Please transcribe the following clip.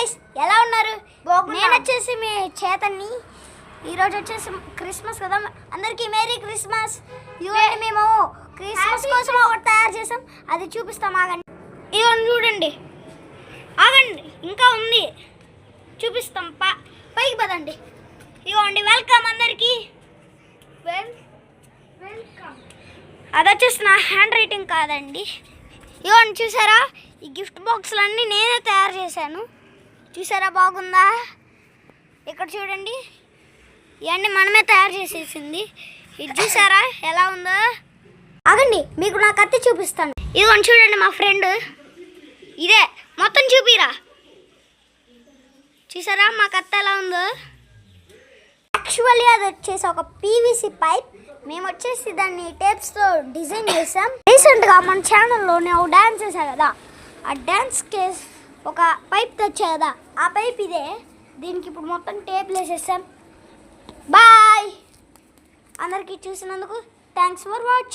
Guys, ఎలా ఉన్నారు? నేను వచ్చేసి మీ చేతన్ని. ఈరోజు వచ్చేసి క్రిస్మస్ కదా, అందరికీ మేరీ క్రిస్మస్. ఇవన్నీ మేము క్రిస్మస్ కోసం ఒకటి తయారు చేసాం, అది చూపిస్తాం. ఆగండి, ఇవన్నీ చూడండి. ఆగండి, ఇంకా ఉంది, చూపిస్తాం. పైకి పదండి. ఇవ్వండి, వెల్కమ్ అందరికీ. వెల్కమ్. అది వచ్చేసి నా హ్యాండ్ రైటింగ్ కాదండి. ఇవన్నీ చూసారా, ఈ గిఫ్ట్ బాక్సులన్నీ నేనే తయారు చేశాను. చూసారా, బాగుందా? ఇక్కడ చూడండి, ఇవన్నీ మనమే తయారు చేసేసింది. ఇది చూసారా ఎలా ఉందో? ఆగండి, మీకు నా కత్తి చూపిస్తాను. ఇదిగోండి చూడండి, మా ఫ్రెండ్. ఇదే మొత్తం చూపిరా. చూసారా మా కత్తి ఎలా ఉందో? యాక్చువల్లీ అది వచ్చేసి ఒక పీవీసీ పైప్. మేము వచ్చేసి దాన్ని టేప్స్తో డిజైన్ చేసాం. రీసెంట్గా మన ఛానల్లోనే ఒక డ్యాన్స్ చేసా కదా, ఆ డ్యాన్స్కి ఒక పైప్ తెచ్చా కదా, ఆ పైప్ ఇదే. దీనికి ఇప్పుడు మొత్తం టేప్లు వేసేసాం. బాయ్, అందరికీ చూసినందుకు థ్యాంక్స్ ఫర్ వాచింగ్.